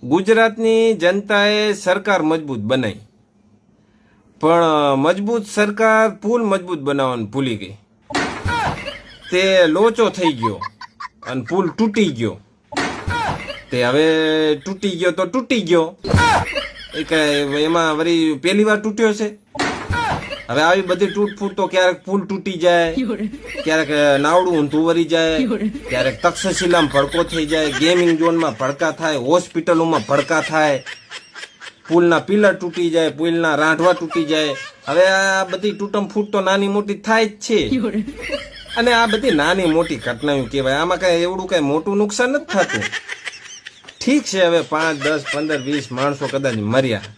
ગુજરાતની જનતાએ સરકાર મજબૂત બનાવી, પણ મજબૂત સરકાર પુલ મજબૂત બનાવવાનું ભૂલી ગઈ. તે લોચો થઈ ગયો અને પુલ તૂટી ગયો. તે હવે તૂટી ગયો તો તૂટી ગયો. એ કઈ એમાં વળી પહેલી વાર તૂટ્યો છે? હવે આવી બધી તૂટફૂટ તો ક્યારેક પુલ તૂટી જાય, ક્યારેક નાવડું ઊંધું વળી જાય, ક્યારેક તક્ષશિલામાં ભડકો થઈ જાય, ગેમિંગ ઝોનમાં ભડકા થાય, હોસ્પિટલોમાં ભડકા થાય, પુલના પિલર તૂટી જાય, પુલના રાંઢવા તૂટી જાય. હવે આ બધી તૂટમ ફૂટ તો નાની મોટી થાય જ છે. અને આ બધી નાની મોટી ઘટનાઓ કહેવાય. આમાં કઈ એવડું કઈ મોટું નુકસાન નથી થતું. ઠીક છે, હવે 5, 10, 15, 20 માણસો કદાચ મર્યા,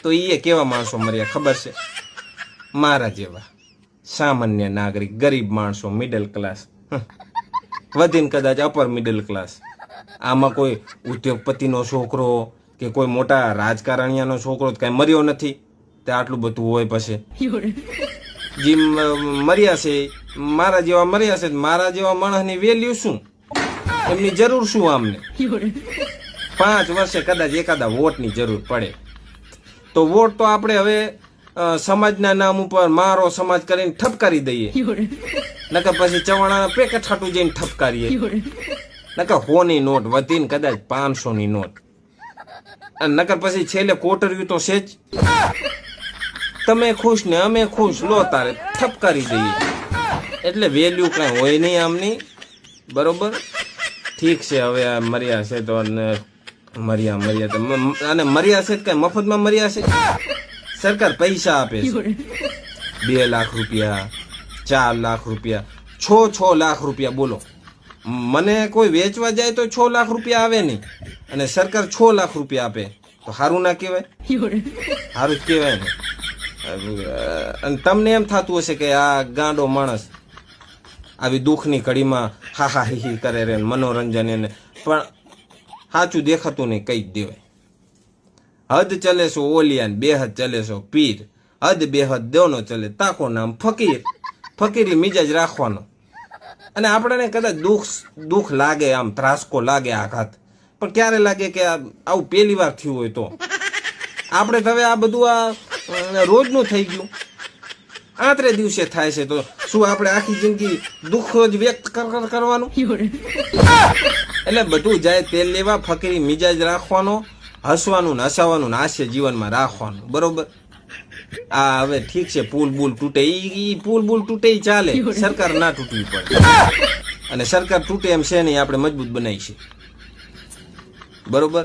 તો એ કેવા માણસો મર્યા ખબર છે? મારા જેવા સામાન્ય નાગરિક, ગરીબ માણસો, મિડલ ક્લાસ, વધીને કદાચ અપર મિડલ ક્લાસ. આમાં કોઈ ઉદ્યોગપતિનો છોકરો કે કોઈ મોટા રાજકારણીયાનો છોકરો કઈ મર્યો નથી. તે આટલું બધું હોય પછી જે મર્યા છે, મારા જેવા મર્યા છે, મારા જેવા માણસની વેલ્યુ શું, એમની જરૂર શું? આમને 5 વર્ષે કદાચ એકાદા વોટની જરૂર પડે, તો વોટ તો આપણે હવે સમાજના નામ ઉપર મારો સમાજ કરીને ઠપકારી દઈએ. નકર પછી ચવાણાના પેકેટ હાટું જઈને ઠપકારીએ. નકર 100ની નોટ વધીને કદાચ 500ની નોટ, અને નકર પછી છેલ્લે કોટર્યું તો છે જ. તમે ખુશ ને અમે ખુશ, લો તારે ઠપકારી દઈએ. એટલે વેલ્યુ કઈ હોય નહીં આમની. બરોબર, ઠીક છે. હવે આ મર્યા છે તો મર્યા તો, અને મર્યા છે કઈ મફતમાં મર્યા છે? સરકાર પૈસા આપે છે, 2 લાખ રૂપિયા, 4 લાખ રૂપિયા, 6 લાખ રૂપિયા. બોલો, મને કોઈ વેચવા જાય તો 6 લાખ રૂપિયા આવે નહીં, અને સરકાર 6 લાખ રૂપિયા આપે, તો સારું ના કહેવાય? સારું જ કહેવાય ને. અને તમને એમ થતું હશે કે આ ગાંડો માણસ આવી દુઃખની ઘડીમાં હા હા હી કરે રે, મનોરંજન એને, પણ સાચું દેખાતું નહીં, કહી જ દેવાય. હદ ચલે સો ઓલિયાન, બેહદ ચલે સો પીર, હદ બેહદ દોનો ચલે, તાકો નામ ફકીર. ફકીરી મિજાજ રાખવાનો. અને આપણને કદાચ દુઃખ લાગે, આમ ત્રાસકો લાગે, આઘાત, પણ ક્યારે લાગે કે આવું પહેલી વાર થયું હોય તો. આપણે તો હવે આ બધું આ રોજનું થઈ ગયું, 8 દિવસે થાય છે, તો શું આપણે આખી જિંદગી દુઃખ જ વ્યક્ત કરવાનું? એટલે બધું જાય તેલ લેવા, ફકીરી મિજાજ રાખવાનો, હસવાનું ને હસાવાનું ને હાસ્ય જીવનમાં રાખવાનું. બરોબર. આ હવે ઠીક છે, પુલ બુલ તૂટે, ઈ પુલ બુલ તૂટે ચાલે, સરકાર ના તૂટવી પડે. અને સરકાર તૂટે એમ છે નહીં, આપણે મજબૂત બનાવી છે. બરોબર.